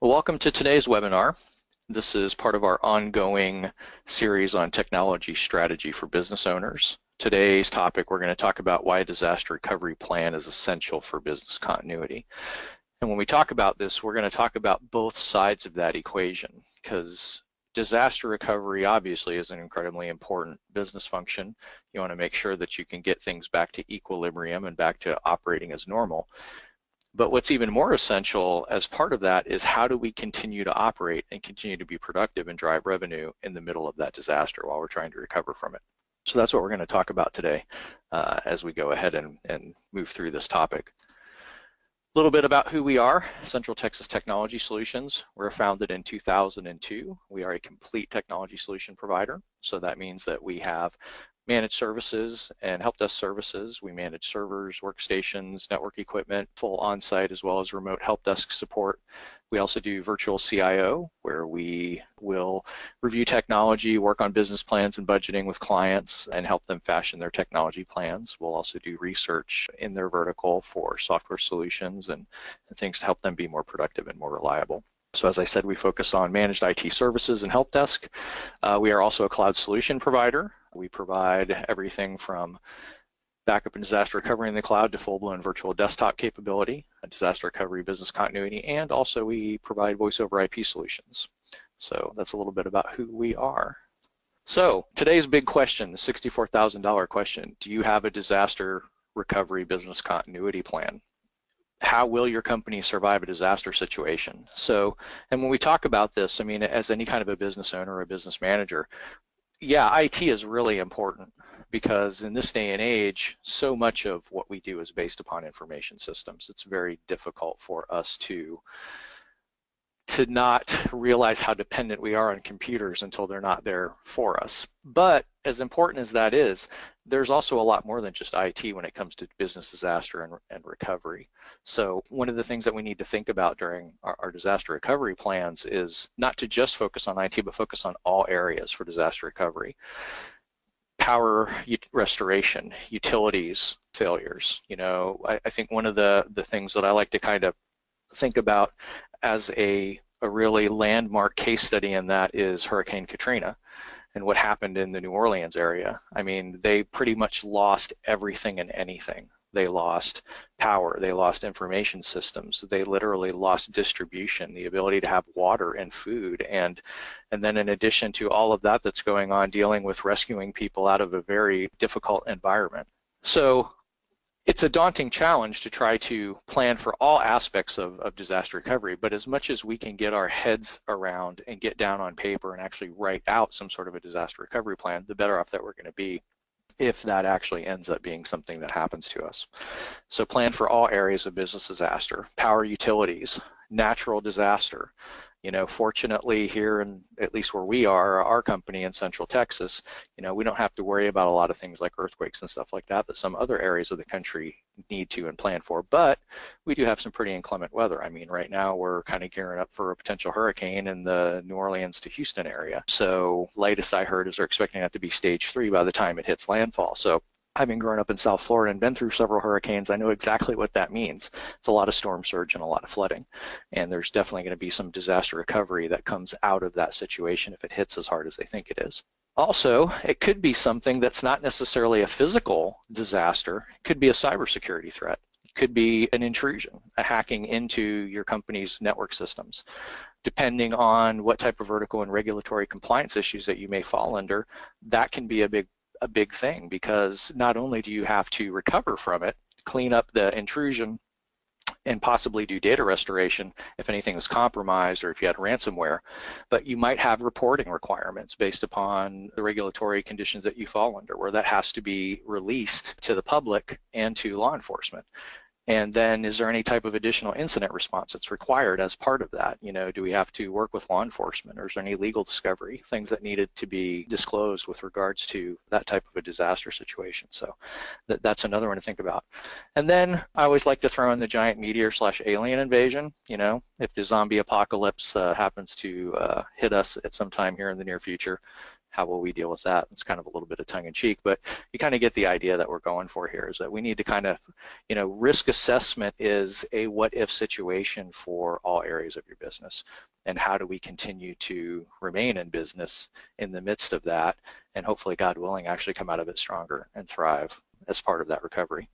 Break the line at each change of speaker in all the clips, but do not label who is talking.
Well, welcome to today's webinar. This is part of our ongoing series on technology strategy for business owners. Today's topic, we're going to talk about why a disaster recovery plan is essential for business continuity. And when we talk about this, we're going to talk about both sides of that equation, because disaster recovery obviously is an incredibly important business function. You want to make sure that you can get things back to equilibrium and back to operating as normal. But what's even more essential as part of that is how do we continue to operate and continue to be productive and drive revenue in the middle of that disaster while we're trying to recover from it. So that's what we're going to talk about today as we go ahead and move through this topic. A little bit about who we are, Central Texas Technology Solutions. We're founded in 2002. We are a complete technology solution provider. So that means that we have managed services and help desk services. We manage servers, workstations, network equipment, full on-site as well as remote help desk support. We also do virtual CIO, where we will review technology, work on business plans and budgeting with clients, and help them fashion their technology plans. We'll also do research in their vertical for software solutions and things to help them be more productive and more reliable. So as I said, we focus on managed IT services and help desk. We are also a cloud solution provider. We provide everything from backup and disaster recovery in the cloud to full-blown virtual desktop capability, disaster recovery, business continuity, and also we provide voice over IP solutions. So that's a little bit about who we are. So today's big question, the $64,000 question, do you have a disaster recovery business continuity plan? How will your company survive a disaster situation? So, and when we talk about this, I mean, as any kind of a business owner or a business manager, yeah, IT is really important because in this day and age, so much of what we do is based upon information systems. It's very difficult for us to not realize how dependent we are on computers until they're not there for us. But as important as that is, there's also a lot more than just IT when it comes to business disaster and recovery. So one of the things that we need to think about during our disaster recovery plans is not to just focus on IT, but focus on all areas for disaster recovery. Power restoration, utilities failures. You know, I think one of the things that I like to kind of think about as a really landmark case study in that is Hurricane Katrina and what happened in the New Orleans area. I mean, they pretty much lost everything and anything. They lost power, they lost information systems, they literally lost distribution, the ability to have water and food, and then in addition to all of that that's going on, dealing with rescuing people out of a very difficult environment. So it's a daunting challenge to try to plan for all aspects of disaster recovery, but as much as we can get our heads around and get down on paper and actually write out some sort of a disaster recovery plan, the better off that we're going to be if that actually ends up being something that happens to us. So plan for all areas of business disaster, power, utilities, natural disaster. You know, fortunately here, and at least where we are, our company in Central Texas, you know, we don't have to worry about a lot of things like earthquakes and stuff like that some other areas of the country need to and plan for. But we do have some pretty inclement weather. I mean, right now we're kind of gearing up for a potential hurricane in the New Orleans to Houston area. So latest I heard is they're expecting that to be stage 3 by the time it hits landfall. So having grown up in South Florida and been through several hurricanes, I know exactly what that means. It's a lot of storm surge and a lot of flooding. And there's definitely going to be some disaster recovery that comes out of that situation if it hits as hard as they think it is. Also, it could be something that's not necessarily a physical disaster. It could be a cybersecurity threat. It could be an intrusion, a hacking into your company's network systems. Depending on what type of vertical and regulatory compliance issues that you may fall under, that can be a big thing, because not only do you have to recover from it, clean up the intrusion, and possibly do data restoration if anything was compromised or if you had ransomware, but you might have reporting requirements based upon the regulatory conditions that you fall under, where that has to be released to the public and to law enforcement. And then is there any type of additional incident response that's required as part of that? You know, do we have to work with law enforcement, or is there any legal discovery, things that needed to be disclosed with regards to that type of a disaster situation? So that's another one to think about. And then I always like to throw in the giant meteor/alien invasion. You know, if the zombie apocalypse happens to hit us at some time here in the near future, How will we deal with that? It's kind of a little bit of tongue in cheek, but you kind of get the idea that we're going for here, is that we need to kind of, risk assessment is a what if situation for all areas of your business. And how do we continue to remain in business in the midst of that, and hopefully, God willing, actually come out of it stronger and thrive as part of that recovery.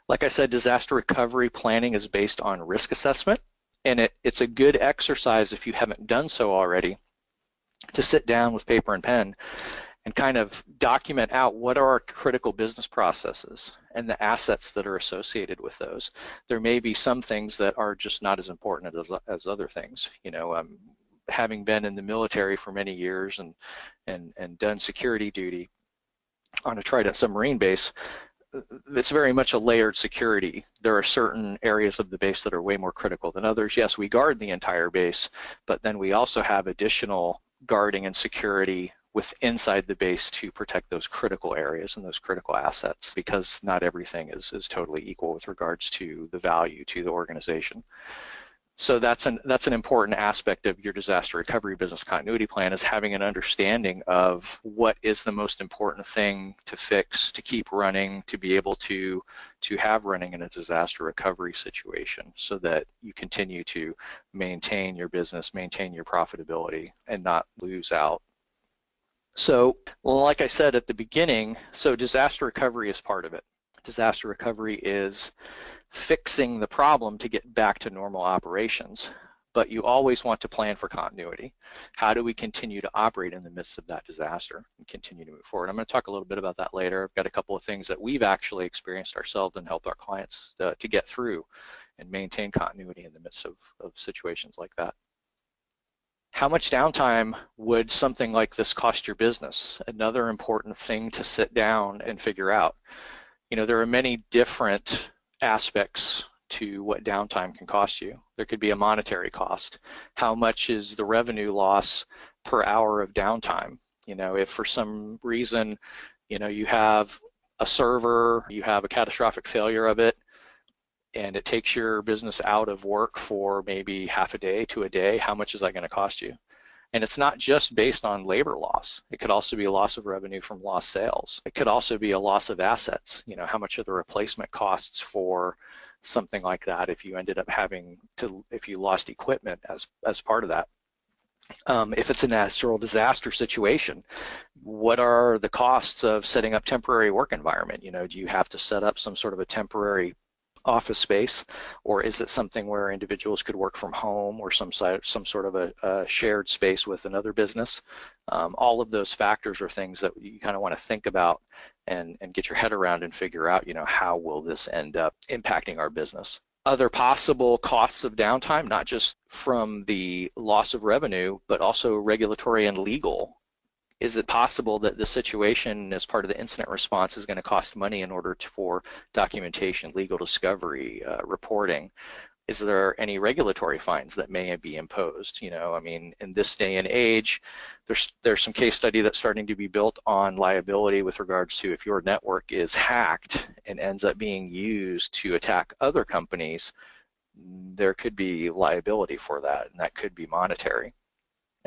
Like I said, disaster recovery planning is based on risk assessment, and it's a good exercise, if you haven't done so already, to sit down with paper and pen and kind of document out what are our critical business processes and the assets that are associated with those. There may be some things that are just not as important as other things. Having been in the military for many years and done security duty on a Trident submarine base, it's very much a layered security. There are certain areas of the base that are way more critical than others. Yes, we guard the entire base, but then we also have additional guarding and security inside the base to protect those critical areas and those critical assets, because not everything is totally equal with regards to the value to the organization. So that's an important aspect of your disaster recovery business continuity plan, is having an understanding of what is the most important thing to fix, to keep running, to be able to have running in a disaster recovery situation, so that you continue to maintain your business, maintain your profitability, and not lose out. So, like I said at the beginning, so disaster recovery is part of it. Disaster recovery is fixing the problem to get back to normal operations, but you always want to plan for continuity. How do we continue to operate in the midst of that disaster and continue to move forward? I'm going to talk a little bit about that later. I've got a couple of things that we've actually experienced ourselves and helped our clients to get through and maintain continuity in the midst of situations like that. How much downtime would something like this cost your business? Another important thing to sit down and figure out. There are many different aspects to what downtime can cost you. There could be a monetary cost. How much is the revenue loss per hour of downtime? If for some reason, you have a server, you have a catastrophic failure of it, and it takes your business out of work for maybe half a day to a day, how much is that going to cost you? And it's not just based on labor loss. It could also be a loss of revenue from lost sales. It could also be a loss of assets. How much are the replacement costs for something like that if you ended up if you lost equipment as part of that? If it's a natural disaster situation, what are the costs of setting up temporary work environment? Do you have to set up some sort of a temporary office space, or is it something where individuals could work from home, or some sort of a shared space with another business? All of those factors are things that you kind of want to think about and get your head around and figure out, how will this end up impacting our business? Other possible costs of downtime, not just from the loss of revenue, but also regulatory and legal. Is it possible that the situation as part of the incident response is going to cost money in order for documentation, legal discovery, reporting? Is there any regulatory fines that may be imposed? In this day and age, there's some case study that's starting to be built on liability with regards to if your network is hacked and ends up being used to attack other companies, there could be liability for that, and that could be monetary.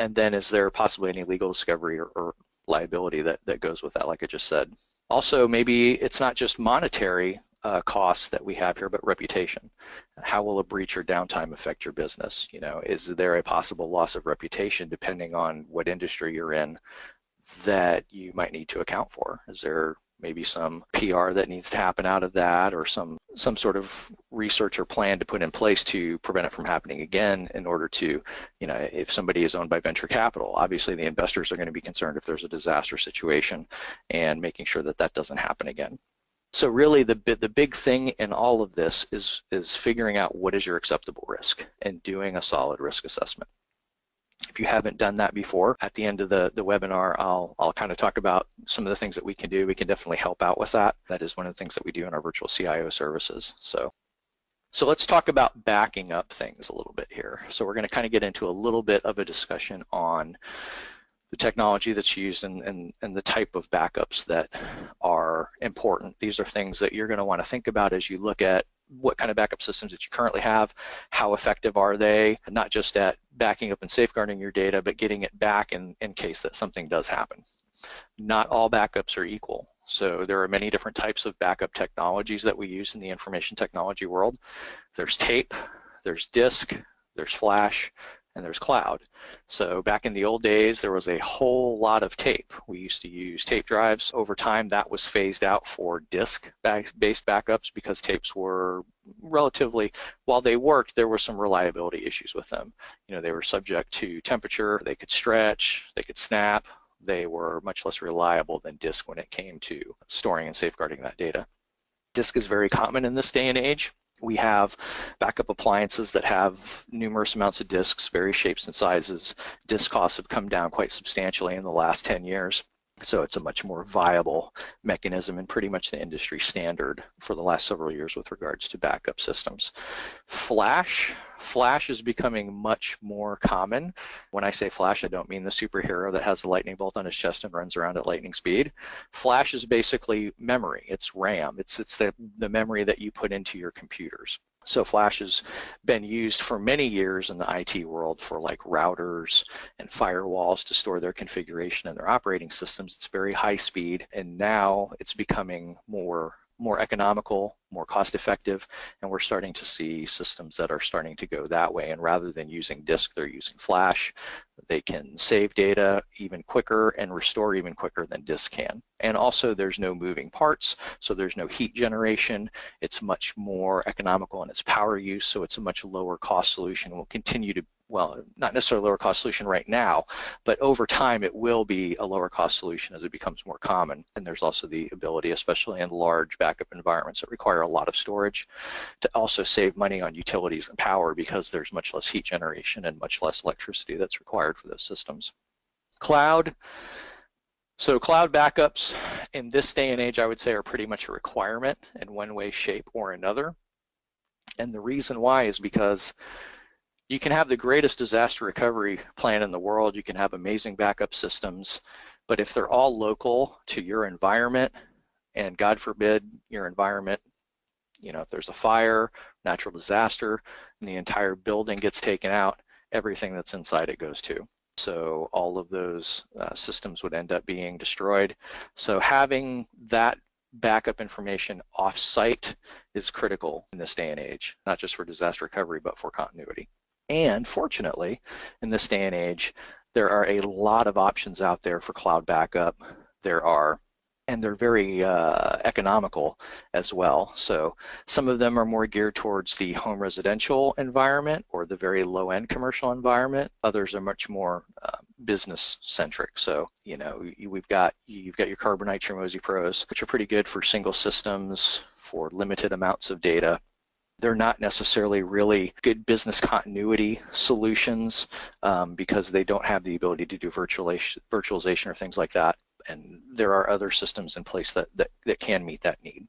And then is there possibly any legal discovery or liability that goes with that, like I just said? Also, maybe it's not just monetary costs that we have here, but reputation. How will a breach or downtime affect your business? Is there a possible loss of reputation depending on what industry you're in that you might need to account for? Is there maybe some PR that needs to happen out of that, or some sort of research or plan to put in place to prevent it from happening again, in order to, if somebody is owned by venture capital, obviously the investors are going to be concerned if there's a disaster situation, and making sure that that doesn't happen again. So really the big thing in all of this is figuring out what is your acceptable risk and doing a solid risk assessment. If you haven't done that before, at the end of the webinar, I'll kind of talk about some of the things that we can do. We can definitely help out with that. That is one of the things that we do in our virtual CIO services. So let's talk about backing up things a little bit here. So we're going to kind of get into a little bit of a discussion on the technology that's used and the type of backups that are important. These are things that you're going to want to think about as you look at what kind of backup systems that you currently have, how effective are they, not just at backing up and safeguarding your data, but getting it back in case that something does happen. Not all backups are equal. So there are many different types of backup technologies that we use in the information technology world. There's tape, there's disk, there's flash, and there's cloud. So back in the old days, there was a whole lot of tape. We used to use tape drives. Over time, that was phased out for disk-based backups because tapes were relatively, while they worked, there were some reliability issues with them. You know, they were subject to temperature, they could stretch, they could snap. They were much less reliable than disk when it came to storing and safeguarding that data. Disk is very common in this day and age. We have backup appliances that have numerous amounts of disks, various shapes and sizes. Disk costs have come down quite substantially in the last 10 years. So it's a much more viable mechanism and pretty much the industry standard for the last several years with regards to backup systems. Flash is becoming much more common. When I say flash, I don't mean the superhero that has the lightning bolt on his chest and runs around at lightning speed. Flash is basically memory. It's RAM. It's the memory that you put into your computers. So flash has been used for many years in the IT world for like routers and firewalls to store their configuration and their operating systems. It's very high speed, and now it's becoming more economical, more cost effective, and we're starting to see systems that are starting to go that way. And rather than using disk, they're using flash. They can save data even quicker and restore even quicker than disk can. And also there's no moving parts, so there's no heat generation. It's much more economical in its power use, so it's a much lower cost solution. Will continue to, well, not necessarily a lower cost solution right now, but over time it will be a lower cost solution as it becomes more common. And there's also the ability, especially in large backup environments that require a lot of storage, to also save money on utilities and power because there's much less heat generation and much less electricity that's required for those systems. Cloud. So cloud backups in this day and age, I would say, are pretty much a requirement in one way, shape, or another. And the reason why is because you can have the greatest disaster recovery plan in the world, you can have amazing backup systems, but if they're all local to your environment, and God forbid your environment, you know, if there's a fire, natural disaster, and the entire building gets taken out, everything that's inside it goes too. So all of those systems would end up being destroyed. So having that backup information off-site is critical in this day and age, not just for disaster recovery, but for continuity. And fortunately, in this day and age, there are a lot of options out there for cloud backup. And they're very economical as well. So some of them are more geared towards the home residential environment or the very low-end commercial environment. Others are much more business-centric. So, you know, you've got your Carbonite, your Mozy Pros, which are pretty good for single systems for limited amounts of data. They're not necessarily really good business continuity solutions because they don't have the ability to do virtualization or things like that. And there are other systems in place that can meet that need.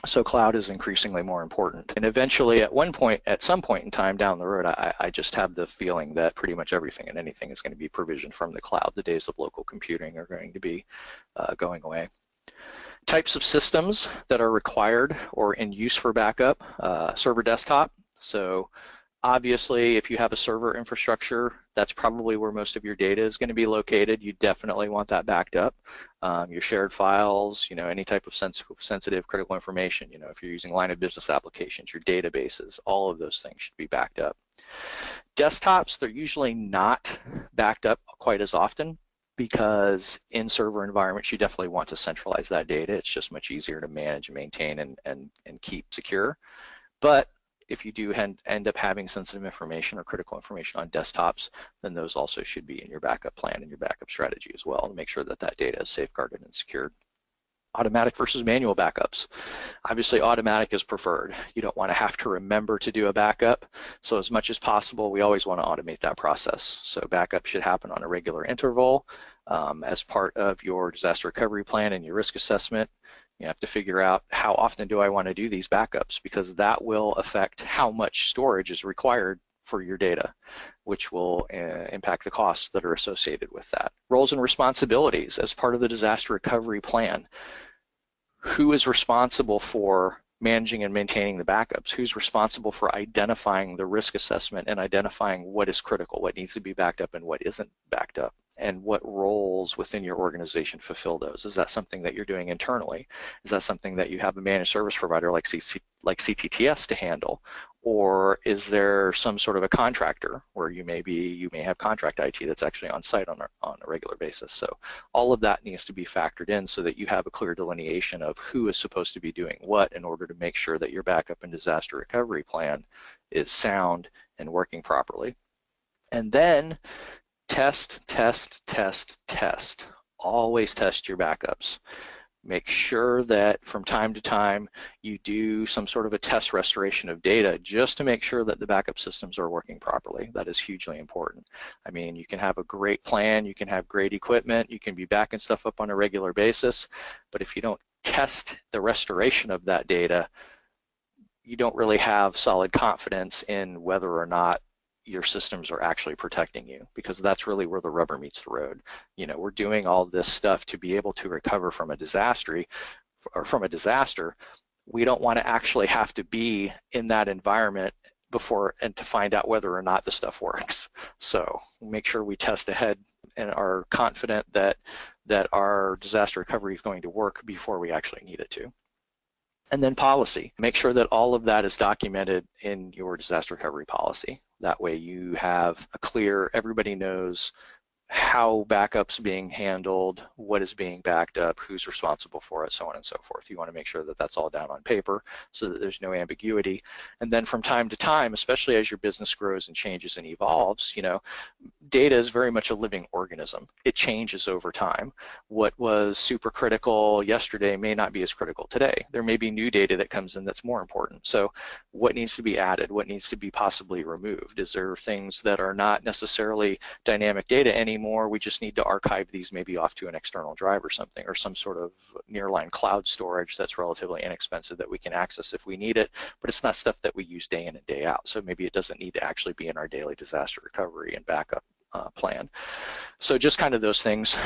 So cloud is increasingly more important. And eventually at some point in time down the road, I just have the feeling that pretty much everything and anything is going to be provisioned from the cloud. The days of local computing are going to be going away. Types of systems that are required or in use for backup, server desktop. So obviously, if you have a server infrastructure, that's probably where most of your data is going to be located. You definitely want that backed up. Your shared files, you know, any type of sensitive critical information, you know, if you're using line of business applications, your databases, all of those things should be backed up. Desktops, they're usually not backed up quite as often because in server environments, you definitely want to centralize that data. It's just much easier to manage and maintain and keep secure. But if you do end up having sensitive information or critical information on desktops, then those also should be in your backup plan and your backup strategy as well to make sure that that data is safeguarded and secured. Automatic versus manual backups. Obviously, automatic is preferred. You don't want to have to remember to do a backup. So as much as possible, we always want to automate that process. So backup should happen on a regular interval as part of your disaster recovery plan and your risk assessment. You have to figure out how often do I want to do these backups, because that will affect how much storage is required for your data, which will impact the costs that are associated with that. Roles and responsibilities as part of the disaster recovery plan. Who is responsible for managing and maintaining the backups? Who's responsible for identifying the risk assessment and identifying what is critical, what needs to be backed up and what isn't backed up? and what roles within your organization fulfill those? Is that something that you're doing internally? Is that something that you have a managed service provider like CTTS to handle? Or is there some sort of a contractor where you may have contract IT that's actually on site on a regular basis? So all of that needs to be factored in so that you have a clear delineation of who is supposed to be doing what in order to make sure that your backup and disaster recovery plan is sound and working properly. And then test, test, test, test. Always test your backups. Make sure that from time to time you do some sort of a test restoration of data just to make sure that the backup systems are working properly. That is hugely important. I mean, you can have a great plan, you can have great equipment, you can be backing stuff up on a regular basis, but if you don't test the restoration of that data, you don't really have solid confidence in whether or not your systems are actually protecting you, because that's really where the rubber meets the road. You know, we're doing all this stuff to be able to recover from a disaster. We don't want to actually have to be in that environment before and to find out whether or not the stuff works. So make sure we test ahead and are confident that our disaster recovery is going to work before we actually need it to. And then policy. Make sure that all of that is documented in your disaster recovery policy. That way you have a clear, everybody knows how backups being handled, what is being backed up, who's responsible for it, so on and so forth. You want to make sure that that's all down on paper so that there's no ambiguity. And then from time to time, especially as your business grows and changes and evolves, you know, data is very much a living organism. It changes over time. What was super critical yesterday may not be as critical today. There may be new data that comes in that's more important. So what needs to be added? What needs to be possibly removed? Is there things that are not necessarily dynamic data anymore? We just need to archive these maybe off to an external drive or something, or some sort of nearline cloud storage that's relatively inexpensive that we can access if we need it, but it's not stuff that we use day in and day out. So maybe it doesn't need to actually be in our daily disaster recovery and backup plan. So just kind of those things.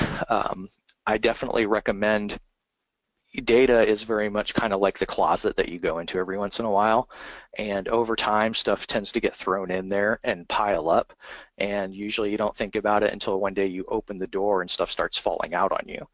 I definitely recommend, data is very much kind of like the closet that you go into every once in a while, and over time stuff tends to get thrown in there and pile up, and usually you don't think about it until one day you open the door and stuff starts falling out on you.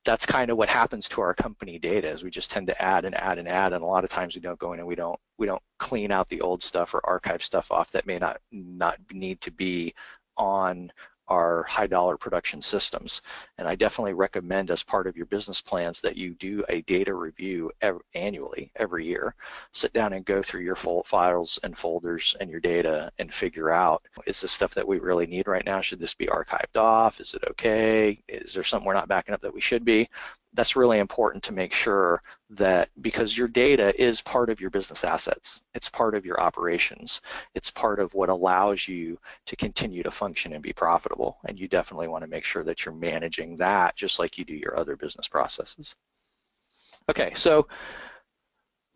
That's kind of what happens to our company data, is we just tend to add and add and add, and a lot of times we don't go in and we don't clean out the old stuff or archive stuff off that may not need to be on our high dollar production systems. And I definitely recommend, as part of your business plans, that you do a data review annually, every year. Sit down and go through your files and folders and your data and figure out, is this stuff that we really need right now? Should this be archived off? Is it okay? Is there something we're not backing up that we should be? That's really important to make sure that, because your data is part of your business assets. It's part of your operations. It's part of what allows you to continue to function and be profitable. And you definitely want to make sure that you're managing that just like you do your other business processes. Okay, so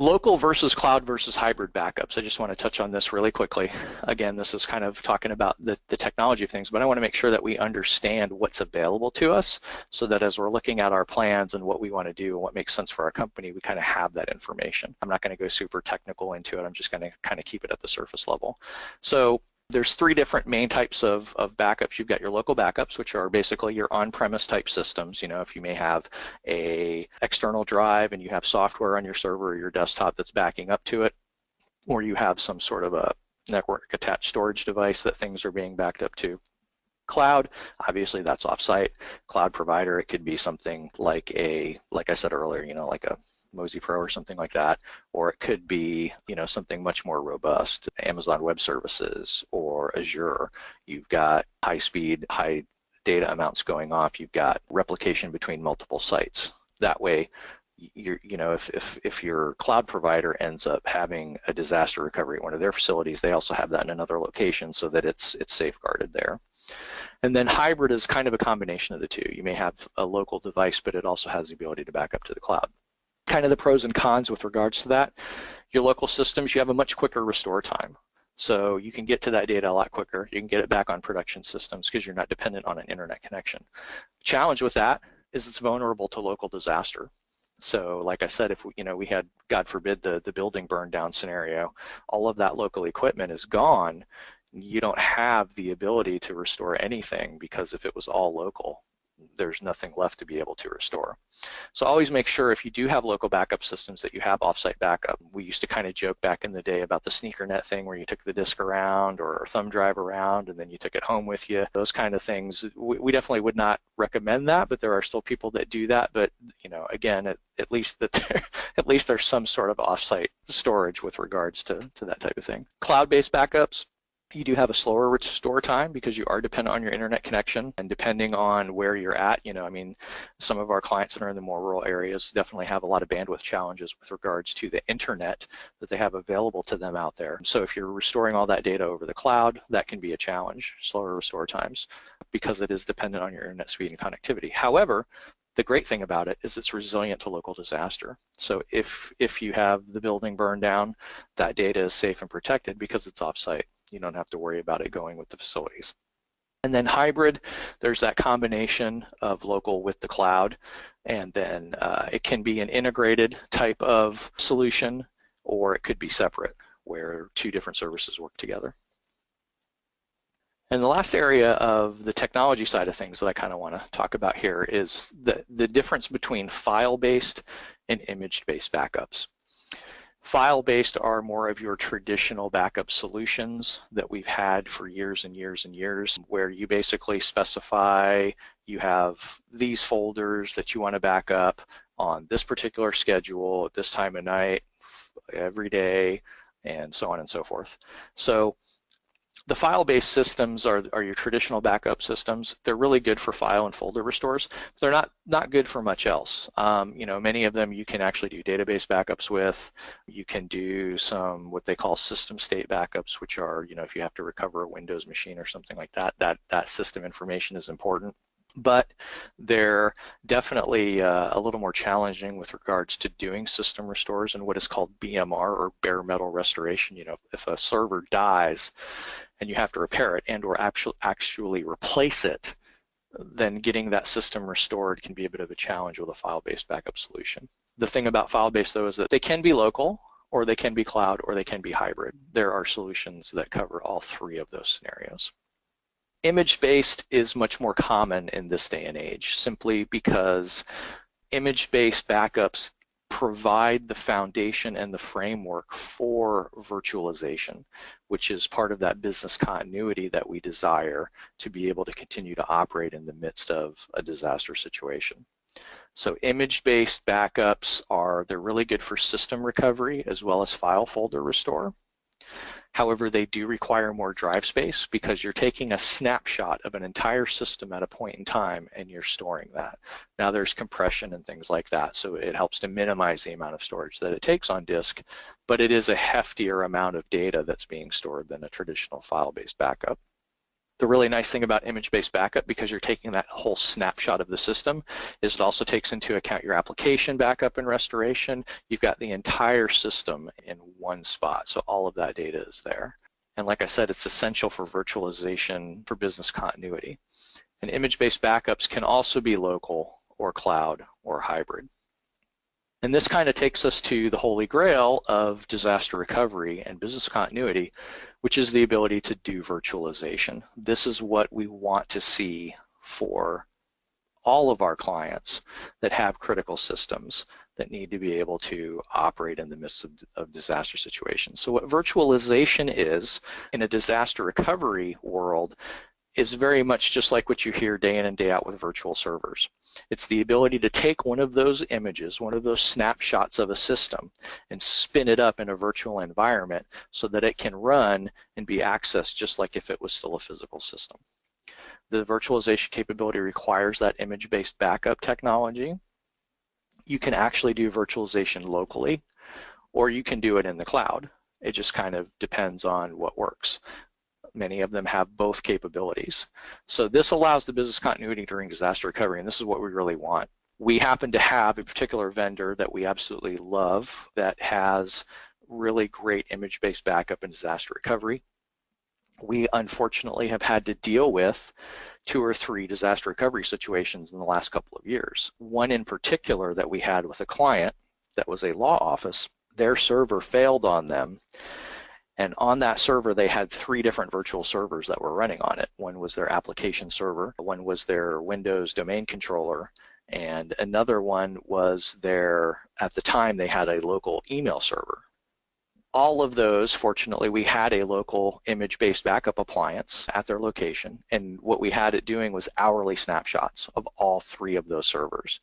local versus cloud versus hybrid backups. I just want to touch on this really quickly. Again, this is kind of talking about the technology of things, but I want to make sure that we understand what's available to us, so that as we're looking at our plans and what we want to do and what makes sense for our company, we kind of have that information. I'm not going to go super technical into it. I'm just going to kind of keep it at the surface level. So there's three different main types of backups. You've got your local backups, which are basically your on-premise type systems. You know, if you may have a external drive and you have software on your server or your desktop that's backing up to it, or you have some sort of a network attached storage device that things are being backed up to. Cloud, obviously that's offsite. Cloud provider, it could be something like I said earlier, you know, like a Mozy Pro or something like that, or it could be, you know, something much more robust, Amazon Web Services or Azure. You've got high speed, high data amounts going off. You've got replication between multiple sites. That way, you know, if your cloud provider ends up having a disaster recovery at one of their facilities, they also have that in another location so that it's safeguarded there. And then hybrid is kind of a combination of the two. You may have a local device, but it also has the ability to back up to the cloud. Kind of the pros and cons with regards to that. Your local systems, you have a much quicker restore time. So you can get to that data a lot quicker. You can get it back on production systems because you're not dependent on an internet connection. The challenge with that is it's vulnerable to local disaster. So like I said, if we had, God forbid, the building burned down scenario, all of that local equipment is gone. you don't have the ability to restore anything, because if it was all local, there's nothing left to be able to restore. So always make sure, if you do have local backup systems, that you have offsite backup. We used to kind of joke back in the day about the sneaker net thing, where you took the disk around or thumb drive around and then you took it home with you. Those kind of things, we definitely would not recommend that, but there are still people that do that. But again, at least at least there's some sort of offsite storage with regards to that type of thing. Cloud-based backups, you do have a slower restore time because you are dependent on your internet connection, and depending on where you're at, some of our clients that are in the more rural areas definitely have a lot of bandwidth challenges with regards to the internet that they have available to them out there. So if you're restoring all that data over the cloud, that can be a challenge, slower restore times, because it is dependent on your internet speed and connectivity. However, the great thing about it is it's resilient to local disaster. So if you have the building burned down, that data is safe and protected because it's offsite. You don't have to worry about it going with the facilities. And then hybrid, there's that combination of local with the cloud, and then it can be an integrated type of solution, or it could be separate, where two different services work together. And the last area of the technology side of things that I kind of want to talk about here is the difference between file-based and image-based backups. File-based are more of your traditional backup solutions that we've had for years and years and years, where you basically specify you have these folders that you want to back up on this particular schedule at this time of night, every day, and so on and so forth. So the file-based systems are your traditional backup systems. They're really good for file and folder restores. They're not good for much else. Many of them you can actually do database backups with. You can do some what they call system state backups, which are, if you have to recover a Windows machine or something like that, that system information is important. But they're definitely a little more challenging with regards to doing system restores and what is called BMR, or bare metal restoration. If a server dies and you have to repair it and or actually replace it, then getting that system restored can be a bit of a challenge with a file-based backup solution. The thing about file-based, though, is that they can be local, or they can be cloud, or they can be hybrid. There are solutions that cover all three of those scenarios. Image-based is much more common in this day and age, simply because image-based backups provide the foundation and the framework for virtualization, which is part of that business continuity that we desire to be able to continue to operate in the midst of a disaster situation. So image-based backups they're really good for system recovery as well as file folder restore. However, they do require more drive space because you're taking a snapshot of an entire system at a point in time and you're storing that. Now there's compression and things like that, so it helps to minimize the amount of storage that it takes on disk, but it is a heftier amount of data that's being stored than a traditional file-based backup. The really nice thing about image-based backup, because you're taking that whole snapshot of the system, is it also takes into account your application backup and restoration. You've got the entire system in one spot, so all of that data is there. And like I said, it's essential for virtualization for business continuity. And image-based backups can also be local or cloud or hybrid. And this kind of takes us to the holy grail of disaster recovery and business continuity, which is the ability to do virtualization. This is what we want to see for all of our clients that have critical systems that need to be able to operate in the midst of disaster situations. So what virtualization is in a disaster recovery world is very much just like what you hear day in and day out with virtual servers. It's the ability to take one of those images, one of those snapshots of a system, and spin it up in a virtual environment so that it can run and be accessed just like if it was still a physical system. The virtualization capability requires that image-based backup technology. You can actually do virtualization locally, or you can do it in the cloud. It just kind of depends on what works. Many of them have both capabilities. So this allows the business continuity during disaster recovery, and this is what we really want. We happen to have a particular vendor that we absolutely love that has really great image-based backup and disaster recovery. We unfortunately have had to deal with 2 or 3 disaster recovery situations in the last couple of years. One in particular that we had with a client that was a law office, their server failed on them, And on that server, they had 3 different virtual servers that were running on it. One was their application server, one was their Windows domain controller, and another one was their, at the time, they had a local email server. All of those, fortunately, we had a local image-based backup appliance at their location, and what we had it doing was hourly snapshots of all 3 of those servers.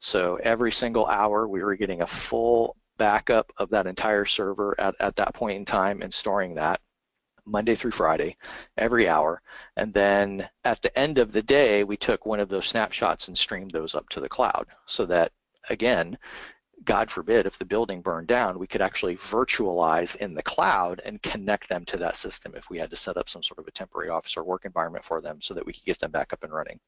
So every single hour, we were getting a full backup of that entire server at that point in time and storing that Monday through Friday, every hour. And then at the end of the day, we took one of those snapshots and streamed those up to the cloud so that, again, God forbid, if the building burned down, we could actually virtualize in the cloud and connect them to that system if we had to set up some sort of a temporary office or work environment for them so that we could get them back up and running.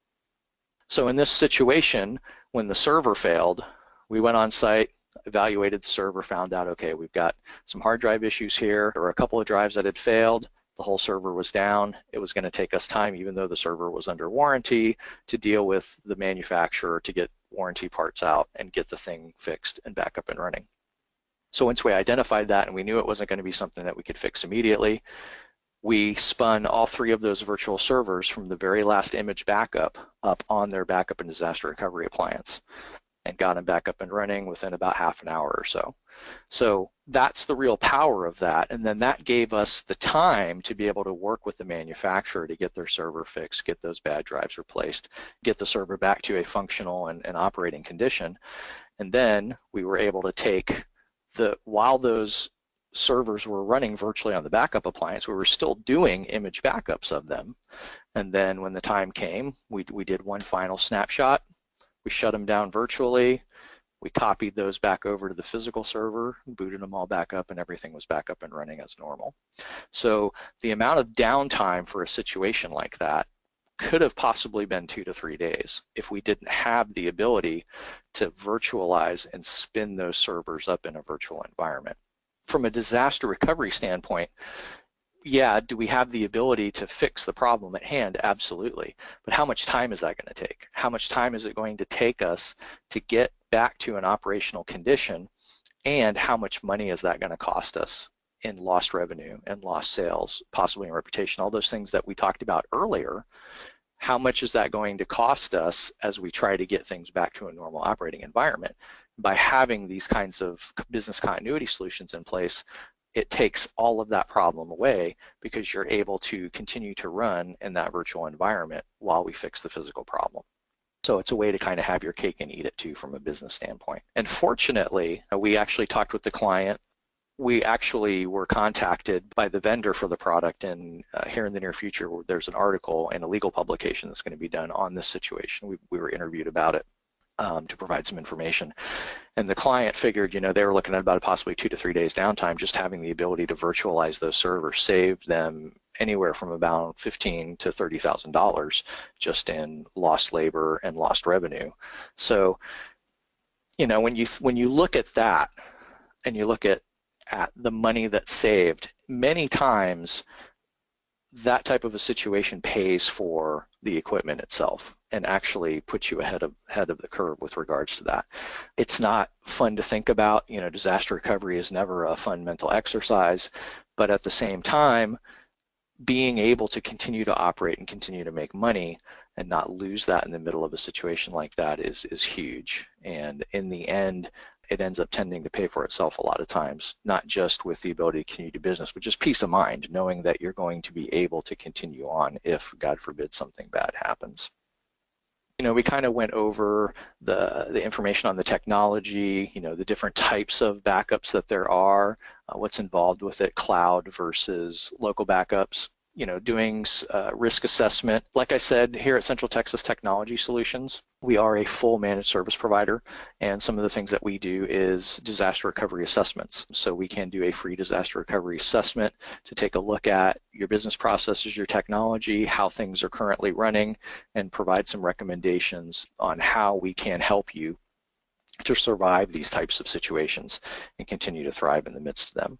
So in this situation, when the server failed, we went on site, evaluated the server, found out, okay, we've got some hard drive issues here. There were a couple of drives that had failed. The whole server was down. It was going to take us time, even though the server was under warranty, to deal with the manufacturer to get warranty parts out and get the thing fixed and back up and running. So once we identified that and we knew it wasn't going to be something that we could fix immediately, we spun all 3 of those virtual servers from the very last image backup up on their backup and disaster recovery appliance and got them back up and running within about half an hour or so. So that's the real power of that. And then that gave us the time to be able to work with the manufacturer to get their server fixed, get those bad drives replaced, get the server back to a functional and operating condition. And then we were able to take while those servers were running virtually on the backup appliance, we were still doing image backups of them. And then when the time came, we did one final snapshot. We shut them down virtually. We copied those back over to the physical server, booted them all back up, and everything was back up and running as normal. So the amount of downtime for a situation like that could have possibly been 2 to 3 days if we didn't have the ability to virtualize and spin those servers up in a virtual environment. From a disaster recovery standpoint, yeah, do we have the ability to fix the problem at hand? Absolutely. But how much time is that going to take? How much time is it going to take us to get back to an operational condition? And how much money is that going to cost us in lost revenue and lost sales, possibly in reputation, all those things that we talked about earlier? How much is that going to cost us as we try to get things back to a normal operating environment? By having these kinds of business continuity solutions in place, it takes all of that problem away because you're able to continue to run in that virtual environment while we fix the physical problem. So it's a way to kind of have your cake and eat it too from a business standpoint. And fortunately, we actually talked with the client. We actually were contacted by the vendor for the product, and here in the near future, there's an article in a legal publication that's going to be done on this situation. We were interviewed about it to provide some information. And the client figured, they were looking at about possibly 2 to 3 days downtime. Just having the ability to virtualize those servers saved them anywhere from about $15,000 to $30,000 just in lost labor and lost revenue. So, when you look at that and you look at the money that's saved, many times that type of a situation pays for the equipment itself and actually puts you ahead of the curve with regards to that. It's not fun to think about. Disaster recovery is never a fun mental exercise, but at the same time, being able to continue to operate and continue to make money and not lose that in the middle of a situation like that is huge. And in the end, it ends up tending to pay for itself a lot of times, not just with the ability to continue to business, but just peace of mind, knowing that you're going to be able to continue on if, God forbid, something bad happens. We kind of went over the information on the technology, the different types of backups that there are, what's involved with it, cloud versus local backups. Doing risk assessment. Like I said, here at Central Texas Technology Solutions, we are a full managed service provider, and some of the things that we do is disaster recovery assessments. So we can do a free disaster recovery assessment to take a look at your business processes, your technology, how things are currently running, and provide some recommendations on how we can help you to survive these types of situations and continue to thrive in the midst of them.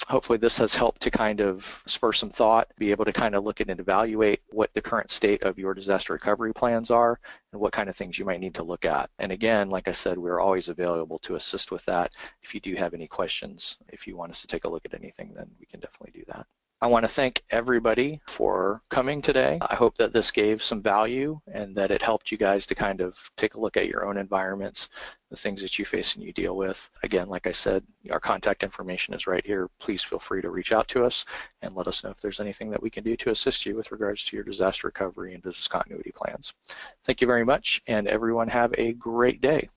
Hopefully this has helped to kind of spur some thought, be able to kind of look at and evaluate what the current state of your disaster recovery plans are and what kind of things you might need to look at. And again, like I said, we're always available to assist with that. If you do have any questions, if you want us to take a look at anything, then we can definitely do that. I want to thank everybody for coming today. I hope that this gave some value and that it helped you guys to kind of take a look at your own environments, the things that you face and you deal with. Again, like I said, our contact information is right here. Please feel free to reach out to us and let us know if there's anything that we can do to assist you with regards to your disaster recovery and business continuity plans. Thank you very much, and everyone have a great day.